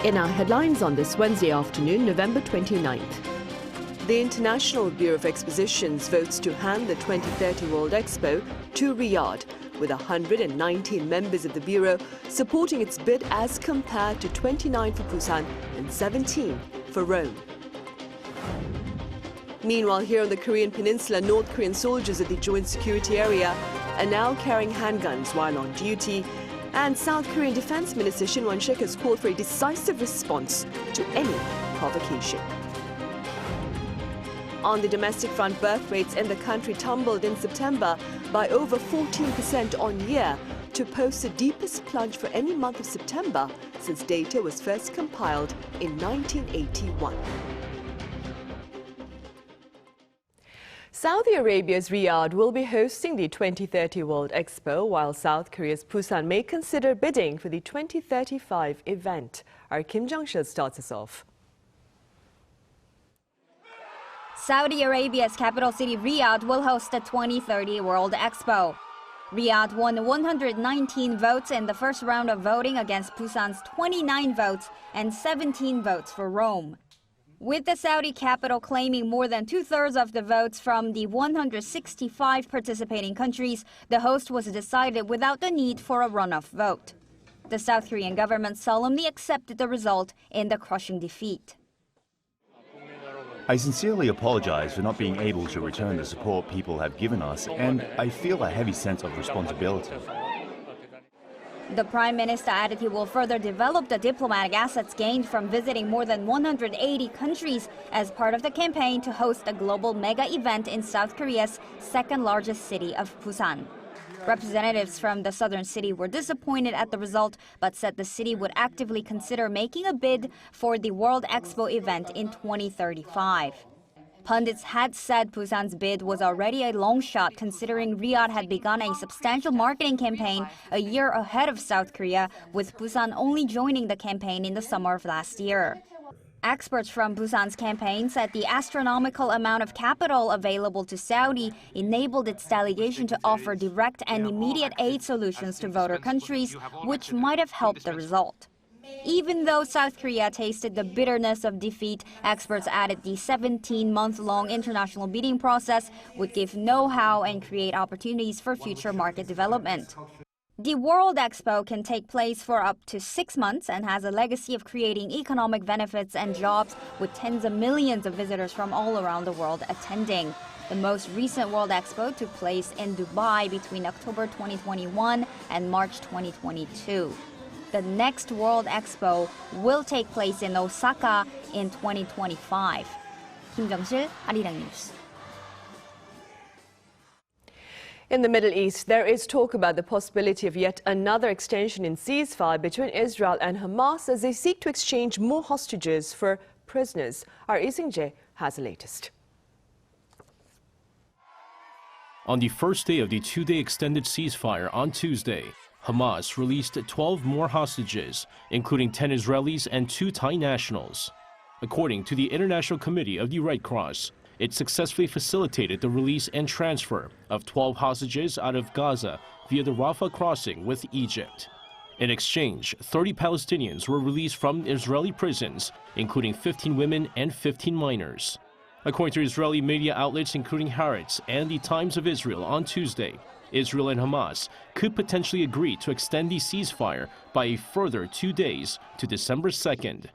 In our headlines on this Wednesday afternoon, November 29th. The International Bureau of Expositions votes to hand the 2030 World Expo to Riyadh, with 119 members of the Bureau supporting its bid as compared to 29 for Busan and 17 for Rome. Meanwhile, here on the Korean Peninsula, North Korean soldiers at the Joint Security Area are now carrying handguns while on duty, and South Korean Defense Minister Shin Won-sik has called for a decisive response to any provocation. On the domestic front, birth rates in the country tumbled in September by over 14% on year to post the deepest plunge for any month of September since data was first compiled in 1981. Saudi Arabia's Riyadh will be hosting the 2030 World Expo, while South Korea's Busan may consider bidding for the 2035 event. Our Kim Jong-sil starts us off. Saudi Arabia's capital city Riyadh will host the 2030 World Expo. Riyadh won 119 votes in the first round of voting against Busan's 29 votes and 17 votes for Rome. With the Saudi capital claiming more than two-thirds of the votes from the 165 participating countries, the host was decided without the need for a runoff vote. The South Korean government solemnly accepted the result in the crushing defeat. I sincerely apologize for not being able to return the support people have given us, and I feel a heavy sense of responsibility. The Prime Minister added he will further develop the diplomatic assets gained from visiting more than 180 countries as part of the campaign to host a global mega event in South Korea's second-largest city of Busan. Representatives from the southern city were disappointed at the result, but said the city would actively consider making a bid for the World Expo event in 2035. Pundits had said Busan's bid was already a long shot, considering Riyadh had begun a substantial marketing campaign a year ahead of South Korea, with Busan only joining the campaign in the summer of last year. Experts from Busan's campaign said the astronomical amount of capital available to Saudi enabled its delegation to offer direct and immediate aid solutions to voter countries, which might have helped the result. Even though South Korea tasted the bitterness of defeat, experts added the 17-month-long international bidding process would give know-how and create opportunities for future market development. The World Expo can take place for up to 6 months and has a legacy of creating economic benefits and jobs, with tens of millions of visitors from all around the world attending. The most recent World Expo took place in Dubai between October 2021 and March 2022. The next World Expo will take place in Osaka in 2025. Kim Jong-sil, Arirang News. In the Middle East, there is talk about the possibility of yet another extension in ceasefire between Israel and Hamas as they seek to exchange more hostages for prisoners. Our Ising-jae has the latest. On the first day of the two-day extended ceasefire on Tuesday, Hamas released 12 more hostages, including 10 Israelis and 2 Thai nationals. According to the International Committee of the Red Cross, it successfully facilitated the release and transfer of 12 hostages out of Gaza via the Rafah crossing with Egypt. In exchange, 30 Palestinians were released from Israeli prisons, including 15 women and 15 minors. According to Israeli media outlets including Haaretz and the Times of Israel on Tuesday, Israel and Hamas could potentially agree to extend the ceasefire by a further 2 days to December 2nd.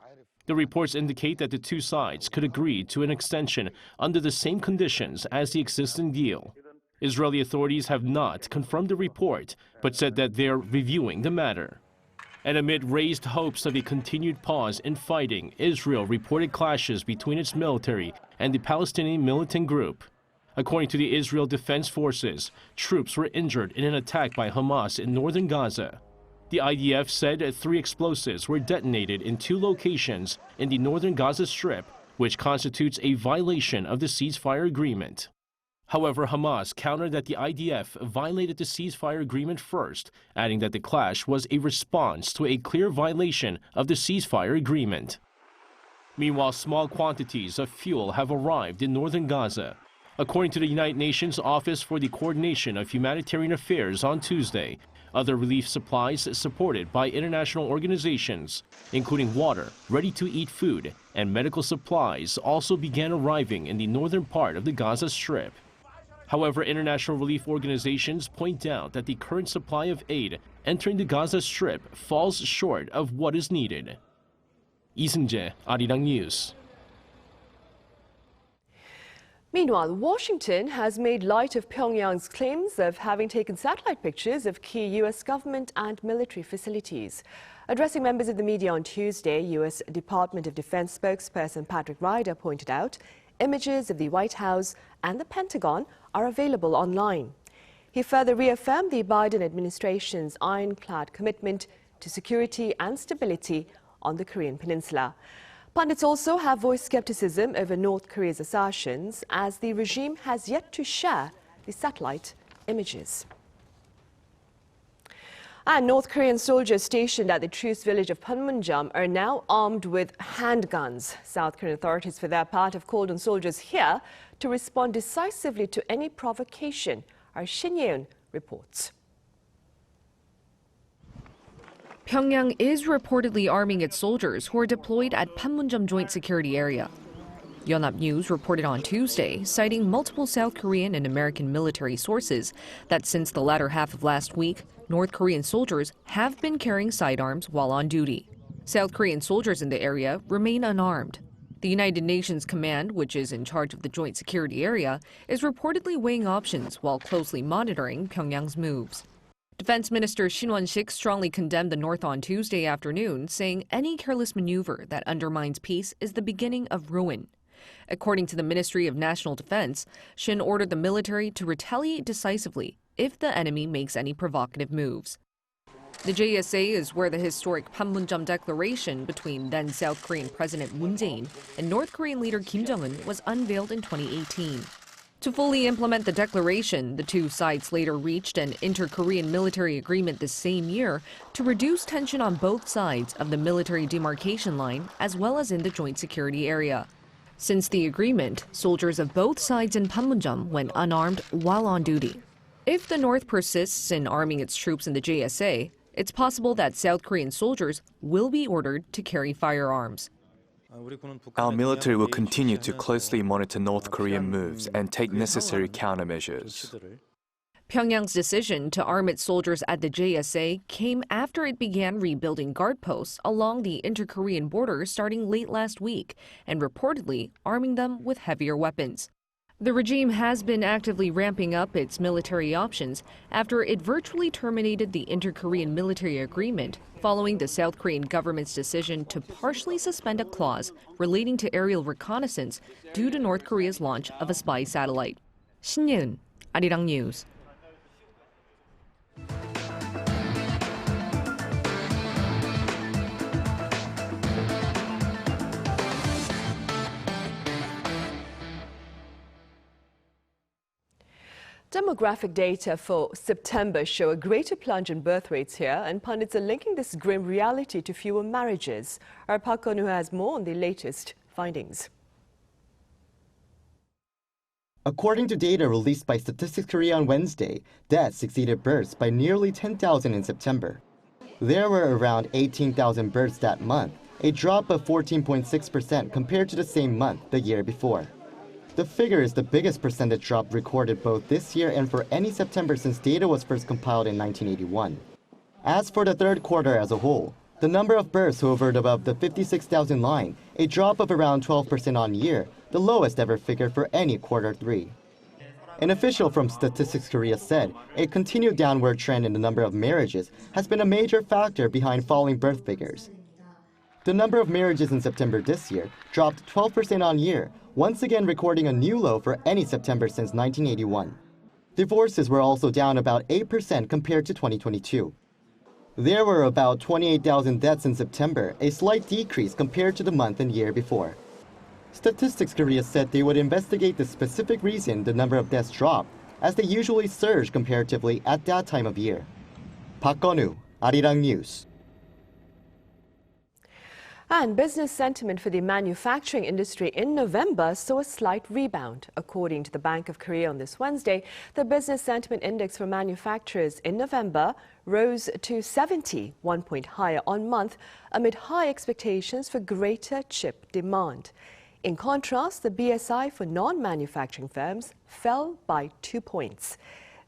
The reports indicate that the two sides could agree to an extension under the same conditions as the existing deal. Israeli authorities have not confirmed the report, but said that they're reviewing the matter. And amid raised hopes of a continued pause in fighting, Israel reported clashes between its military and the Palestinian militant group. According to the Israel Defense Forces, troops were injured in an attack by Hamas in northern Gaza. The IDF said 3 explosives were detonated in 2 locations in the northern Gaza Strip, which constitutes a violation of the ceasefire agreement. However, Hamas countered that the IDF violated the ceasefire agreement first, adding that the clash was a response to a clear violation of the ceasefire agreement. Meanwhile, small quantities of fuel have arrived in northern Gaza. According to the United Nations Office for the Coordination of Humanitarian Affairs on Tuesday, Other relief supplies supported by international organizations, including water, ready-to-eat food, and medical supplies, also began arriving in the northern part of the Gaza Strip. However, international relief organizations point out that the current supply of aid entering the Gaza Strip falls short of what is needed. Lee Seung-jae, Arirang News. Meanwhile, Washington has made light of Pyongyang's claims of having taken satellite pictures of key U.S. government and military facilities. Addressing members of the media on Tuesday, U.S. Department of Defense spokesperson Patrick Ryder pointed out images of the White House and the Pentagon are available online. He further reaffirmed the Biden administration's ironclad commitment to security and stability on the Korean Peninsula. Pundits also have voiced skepticism over North Korea's assertions, as the regime has yet to share the satellite images. And North Korean soldiers stationed at the truce village of Panmunjom are now armed with handguns. South Korean authorities, for their part, have called on soldiers here to respond decisively to any provocation. Our Shin Yeon reports. Pyongyang is reportedly arming its soldiers who are deployed at Panmunjom Joint Security Area. Yonhap News reported on Tuesday, citing multiple South Korean and American military sources, that since the latter half of last week, North Korean soldiers have been carrying sidearms while on duty. South Korean soldiers in the area remain unarmed. The United Nations Command, which is in charge of the Joint Security Area, is reportedly weighing options while closely monitoring Pyongyang's moves. Defense Minister Shin Won-sik strongly condemned the North on Tuesday afternoon, saying any careless maneuver that undermines peace is the beginning of ruin. According to the Ministry of National Defense, Shin ordered the military to retaliate decisively if the enemy makes any provocative moves. The JSA is where the historic Panmunjom Declaration between then South Korean President Moon Jae-in and North Korean leader Kim Jong-un was unveiled in 2018. To fully implement the declaration, the two sides later reached an inter-Korean military agreement this same year to reduce tension on both sides of the military demarcation line as well as in the Joint Security Area. Since the agreement, soldiers of both sides in Panmunjom went unarmed while on duty. If the North persists in arming its troops in the JSA, it's possible that South Korean soldiers will be ordered to carry firearms. Our military will continue to closely monitor North Korean moves and take necessary countermeasures. Pyongyang's decision to arm its soldiers at the JSA came after it began rebuilding guard posts along the inter-Korean border starting late last week and reportedly arming them with heavier weapons. The regime has been actively ramping up its military options after it virtually terminated the inter-Korean military agreement following the South Korean government's decision to partially suspend a clause relating to aerial reconnaissance due to North Korea's launch of a spy satellite. Shin Yeon, Arirang News. Demographic data for September show a greater plunge in birth rates here, and pundits are linking this grim reality to fewer marriages. Our Park Won-woo has more on the latest findings. According to data released by Statistics Korea on Wednesday, deaths exceeded births by nearly 10,000 in September. There were around 18,000 births that month, a drop of 14.6% compared to the same month the year before. The figure is the biggest percentage drop recorded both this year and for any September since data was first compiled in 1981. As for the third quarter as a whole, the number of births hovered above the 56,000 line, a drop of around 12% on year, the lowest ever figure for any quarter three. An official from Statistics Korea said a continued downward trend in the number of marriages has been a major factor behind falling birth figures. The number of marriages in September this year dropped 12% on year, once again recording a new low for any September since 1981. Divorces were also down about 8% compared to 2022. There were about 28,000 deaths in September, a slight decrease compared to the month and year before. Statistics Korea said they would investigate the specific reason the number of deaths dropped, as they usually surge comparatively at that time of year. Park Won-woo, Arirang News. And business sentiment for the manufacturing industry in November saw a slight rebound. According to the Bank of Korea on this Wednesday, the business sentiment index for manufacturers in November rose to 70, 1 point higher on month, amid high expectations for greater chip demand. In contrast, the BSI for non-manufacturing firms fell by 2 points.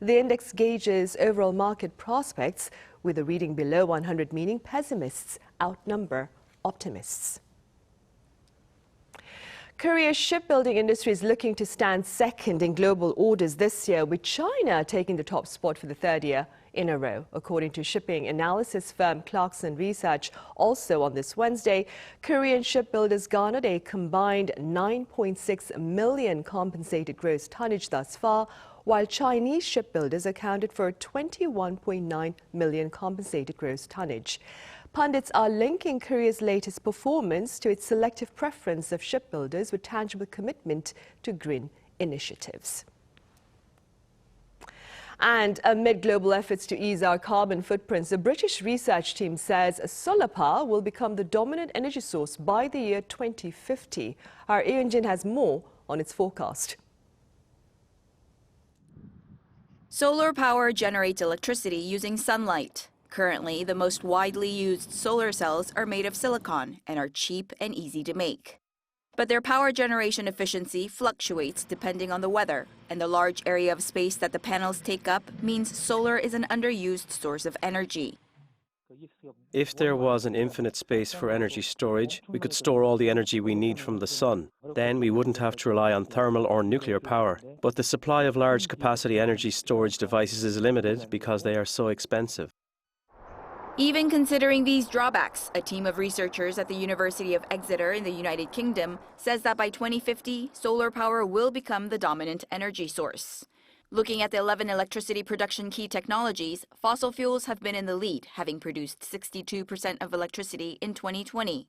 The index gauges overall market prospects, with a reading below 100 meaning pessimists outnumber optimists. Korea's shipbuilding industry is looking to stand second in global orders this year, with China taking the top spot for the third year in a row. According to shipping analysis firm Clarkson Research, also on this Wednesday, Korean shipbuilders garnered a combined 9.6 million compensated gross tonnage thus far, while Chinese shipbuilders accounted for 21.9 million compensated gross tonnage. Pundits are linking Korea's latest performance to its selective preference of shipbuilders with tangible commitment to green initiatives. And amid global efforts to ease our carbon footprints, a British research team says solar power will become the dominant energy source by the year 2050. Our Yeon-jin has more on its forecast. Solar power generates electricity using sunlight. Currently, the most widely used solar cells are made of silicon and are cheap and easy to make. But their power generation efficiency fluctuates depending on the weather, and the large area of space that the panels take up means solar is an underused source of energy. If there was an infinite space for energy storage, we could store all the energy we need from the sun. Then we wouldn't have to rely on thermal or nuclear power. But the supply of large capacity energy storage devices is limited because they are so expensive. Even considering these drawbacks, a team of researchers at the University of Exeter in the United Kingdom says that by 2050, solar power will become the dominant energy source. Looking at the 11 electricity production key technologies, fossil fuels have been in the lead, having produced 62% of electricity in 2020.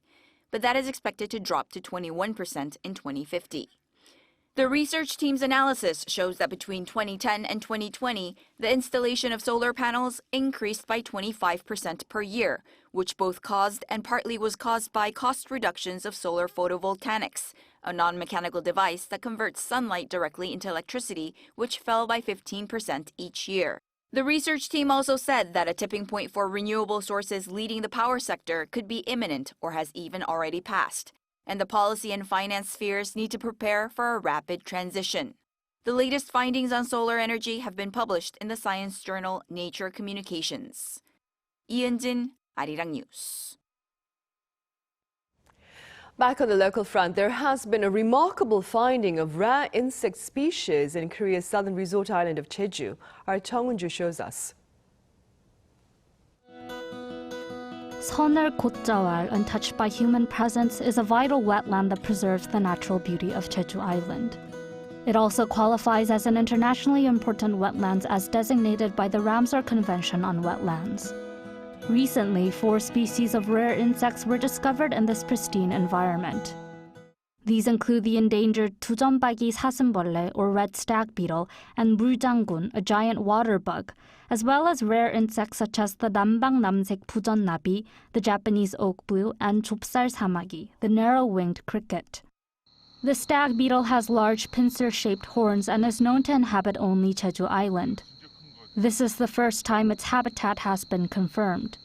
But that is expected to drop to 21% in 2050. The research team's analysis shows that between 2010 and 2020, the installation of solar panels increased by 25% per year, which both caused and partly was caused by cost reductions of solar photovoltaics, a non-mechanical device that converts sunlight directly into electricity, which fell by 15% each year. The research team also said that a tipping point for renewable sources leading the power sector could be imminent or has even already passed, and the policy and finance spheres need to prepare for a rapid transition. The latest findings on solar energy have been published in the science journal Nature Communications. Yeon-jin, Arirang News. Back on the local front, there has been a remarkable finding of rare insect species in Korea's southern resort island of Jeju. Our Chong-Eun-ju shows us. Seonar Gotjawal, untouched by human presence, is a vital wetland that preserves the natural beauty of Jeju Island. It also qualifies as an internationally important wetlands as designated by the Ramsar Convention on Wetlands. Recently, 4 species of rare insects were discovered in this pristine environment. These include the endangered 두점박이 사슴벌레, or red stag beetle, and 물장군, a giant water bug, as well as rare insects such as the 남방남색 부전나비, the Japanese oak blue, and 좁쌀사마귀, the narrow-winged cricket. The stag beetle has large pincer-shaped horns and is known to inhabit only Jeju Island. This is the first time its habitat has been confirmed.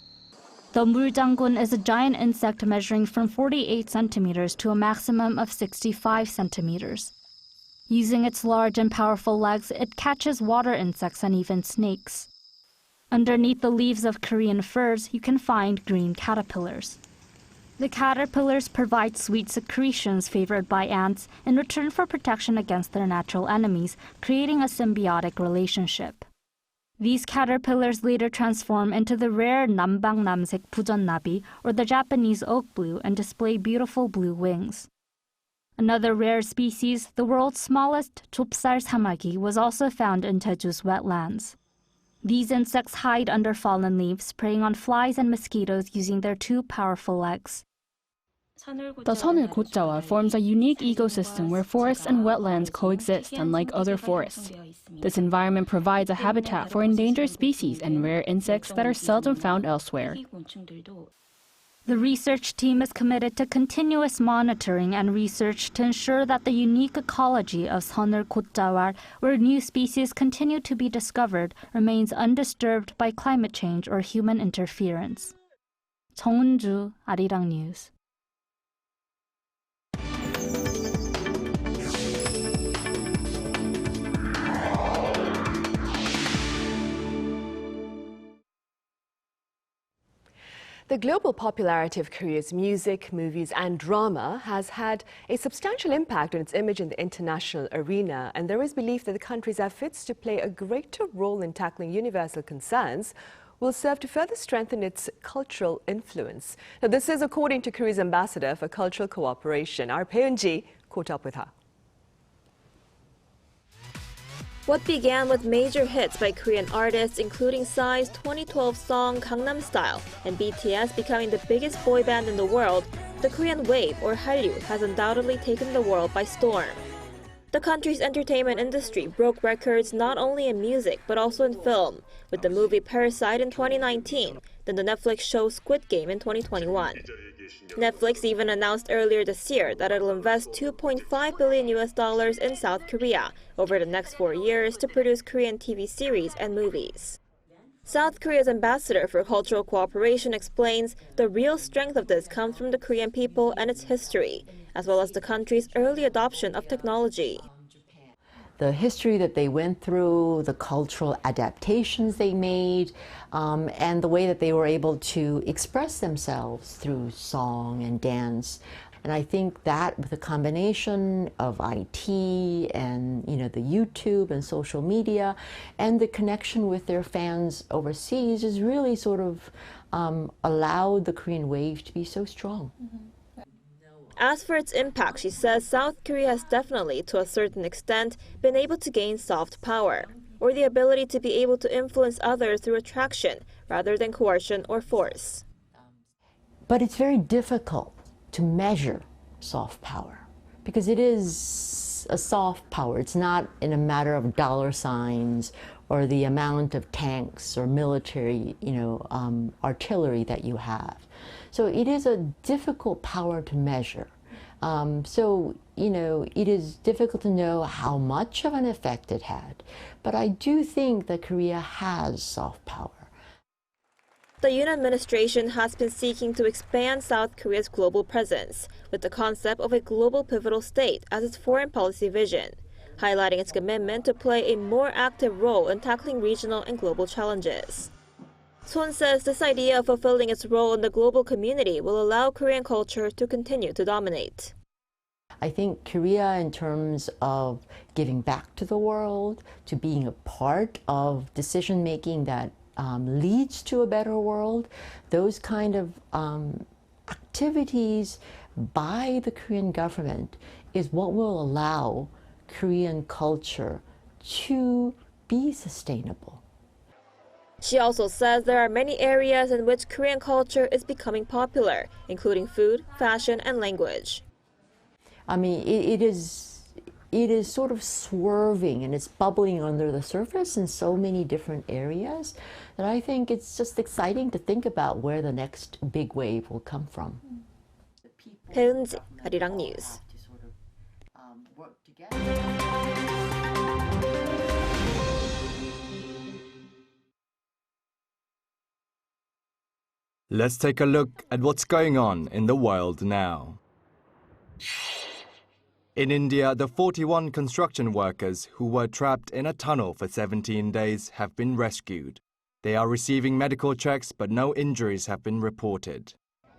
The 물장군 is a giant insect measuring from 48 centimeters to a maximum of 65 centimeters. Using its large and powerful legs, it catches water insects and even snakes. Underneath the leaves of Korean firs, you can find green caterpillars. The caterpillars provide sweet secretions favored by ants in return for protection against their natural enemies, creating a symbiotic relationship. These caterpillars later transform into the rare 남방남색 부전나비, or the Japanese oak blue, and display beautiful blue wings. Another rare species, the world's smallest 좁쌀사마귀, was also found in Jeju's wetlands. These insects hide under fallen leaves, preying on flies and mosquitoes using their 2 powerful legs. The Seonar Gotjawal forms a unique ecosystem where forests and wetlands coexist, unlike other forests. This environment provides a habitat for endangered species and rare insects that are seldom found elsewhere. The research team is committed to continuous monitoring and research to ensure that the unique ecology of Seoner Gotjawal, where new species continue to be discovered, remains undisturbed by climate change or human interference. 정은주, Arirang News. The global popularity of Korea's music, movies and drama has had a substantial impact on its image in the international arena, and there is belief that the country's efforts to play a greater role in tackling universal concerns will serve to further strengthen its cultural influence. Now, this is according to Korea's ambassador for cultural cooperation. Our Pyongyang caught up with her. What began with major hits by Korean artists, including Psy's 2012 song Gangnam Style and BTS becoming the biggest boy band in the world, the Korean wave, or Hallyu, has undoubtedly taken the world by storm. The country's entertainment industry broke records not only in music but also in film, with the movie Parasite in 2019, then the Netflix show Squid Game in 2021. Netflix even announced earlier this year that it'll invest $2.5 billion in South Korea over the next 4 years to produce Korean TV series and movies. South Korea's ambassador for cultural cooperation explains the real strength of this comes from the Korean people and its history, as well as the country's early adoption of technology. The history that they went through, the cultural adaptations they made, and the way that they were able to express themselves through song and dance. And I think that with a combination of IT and the YouTube and social media and the connection with their fans overseas has really sort of allowed the Korean wave to be so strong. As for its impact, she says South Korea has definitely, to a certain extent, been able to gain soft power, or the ability to be able to influence others through attraction rather than coercion or force. But it's very difficult to measure soft power because it is a soft power. It's not in a matter of dollar signs or the amount of tanks or military, artillery that you have. So it is a difficult power to measure. It is difficult to know how much of an effect it had. But I do think that Korea has soft power. The Yoon administration has been seeking to expand South Korea's global presence with the concept of a global pivotal state as its foreign policy vision, highlighting its commitment to play a more active role in tackling regional and global challenges. Son says this idea of fulfilling its role in the global community will allow Korean culture to continue to dominate. I think Korea, in terms of giving back to the world, to being a part of decision-making that leads to a better world, those kind of activities by the Korean government is what will allow Korean culture to be sustainable. She also says there are many areas in which Korean culture is becoming popular, including food, fashion, and language. I mean, it is sort of swerving and it's bubbling under the surface in so many different areas that I think it's just exciting to think about where the next big wave will come from. Panmunjom, Arirang News. Let's take a look at what's going on in the world now. In India, the 41 construction workers who were trapped in a tunnel for 17 days have been rescued. They are receiving medical checks, but no injuries have been reported.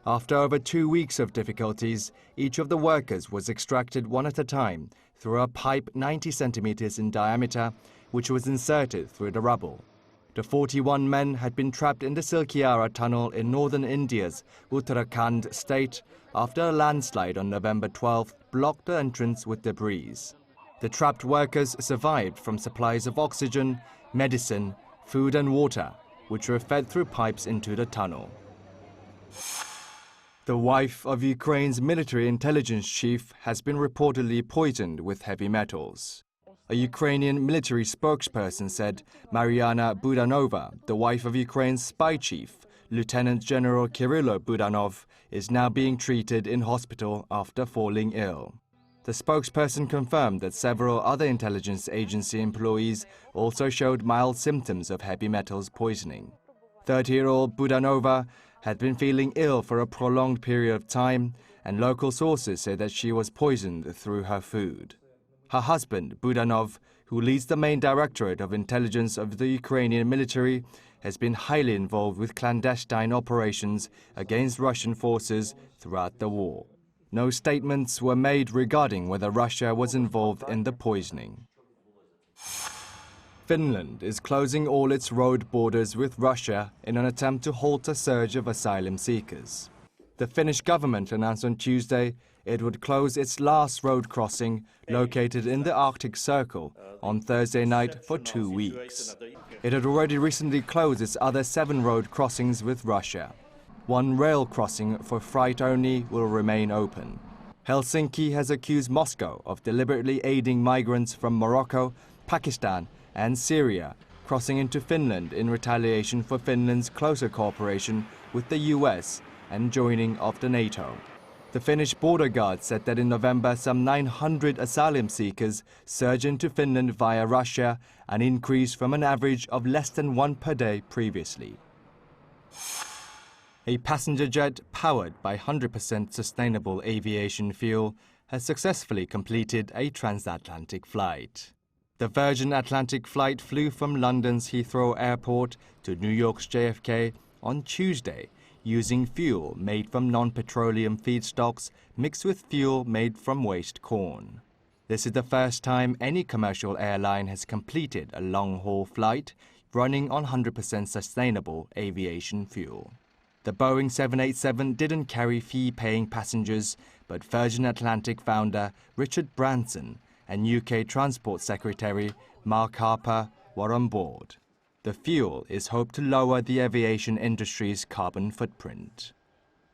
After over 2 weeks of difficulties, each of the workers was extracted one at a time through a pipe 90 centimeters in diameter, which was inserted through the rubble. The 41 men had been trapped in the Silkyara tunnel in northern India's Uttarakhand state after a landslide on November 12th blocked the entrance with debris. The trapped workers survived from supplies of oxygen, medicine, food and water, which were fed through pipes into the tunnel. The wife of Ukraine's military intelligence chief has been reportedly poisoned with heavy metals. A Ukrainian military spokesperson said Mariana Budanova, the wife of Ukraine's spy chief, Lieutenant General Kirilo Budanov is now being treated in hospital after falling ill. The spokesperson confirmed that several other intelligence agency employees also showed mild symptoms of heavy metals poisoning. 30-year-old Budanova had been feeling ill for a prolonged period of time, and local sources say that she was poisoned through her food. Her husband, Budanov, who leads the main directorate of intelligence of the Ukrainian military, has been highly involved with clandestine operations against Russian forces throughout the war. No statements were made regarding whether Russia was involved in the poisoning. Finland is closing all its road borders with Russia in an attempt to halt a surge of asylum seekers. The Finnish government announced on Tuesday it would close its last road crossing, located in the Arctic Circle, on Thursday night for 2 weeks. It had already recently closed its other 7 road crossings with Russia. 1 rail crossing for freight only will remain open. Helsinki has accused Moscow of deliberately aiding migrants from Morocco, Pakistan and Syria crossing into Finland in retaliation for Finland's closer cooperation with the US and joining of the NATO. The Finnish border guard said that in November some 900 asylum seekers surged into Finland via Russia, an increase from an average of less than 1 per day previously. A passenger jet powered by 100% sustainable aviation fuel has successfully completed a transatlantic flight. The Virgin Atlantic flight flew from London's Heathrow Airport to New York's JFK on Tuesday, using fuel made from non-petroleum feedstocks mixed with fuel made from waste corn. This is the first time any commercial airline has completed a long-haul flight running on 100% sustainable aviation fuel. The Boeing 787 didn't carry fee-paying passengers, but Virgin Atlantic founder Richard Branson and UK Transport Secretary Mark Harper were on board. The fuel is hoped to lower the aviation industry's carbon footprint.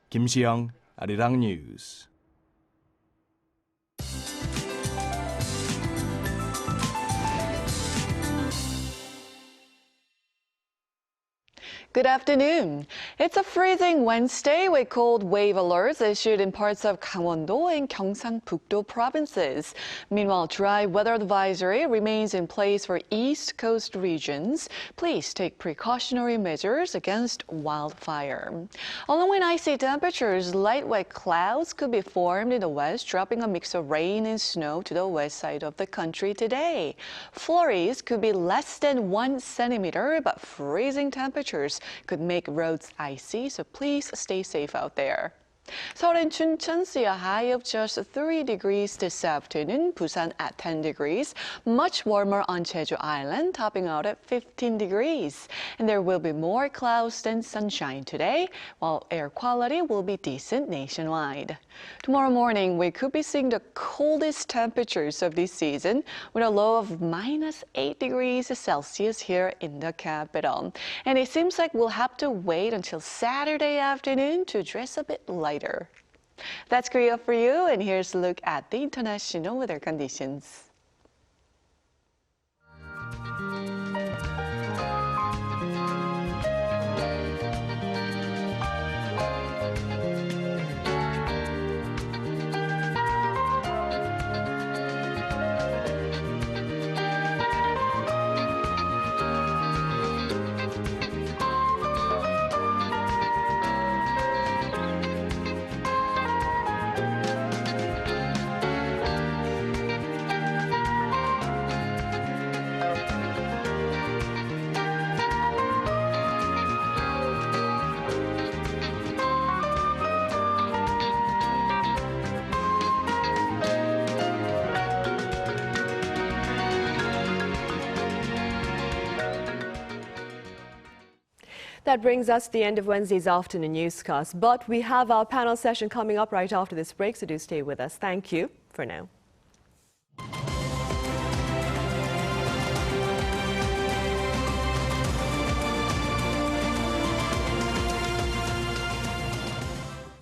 Kim Si-young, Arirang News. Good afternoon. It's a freezing Wednesday with cold wave alerts issued in parts of Gangwon-do and Gyeongsang-Pukdo provinces. Meanwhile, dry weather advisory remains in place for East Coast regions. Please take precautionary measures against wildfire. Along with icy temperatures, light wet clouds could be formed in the west, dropping a mix of rain and snow to the west side of the country today. Flurries could be less than 1 centimeter, but freezing temperatures could make roads icy, so please stay safe out there. Seoul and Chuncheon see a high of just 3 degrees this afternoon, Busan at 10 degrees, much warmer on Jeju Island, topping out at 15 degrees. And there will be more clouds than sunshine today, while air quality will be decent nationwide. Tomorrow morning, we could be seeing the coldest temperatures of this season, with a low of -8 degrees Celsius here in the capital. And it seems like we'll have to wait until Saturday afternoon to dress a bit lighter. That's Korea for you, and here's a look at the international weather conditions. That brings us to the end of Wednesday's afternoon newscast. But we have our panel session coming up right after this break, so do stay with us. Thank you for now.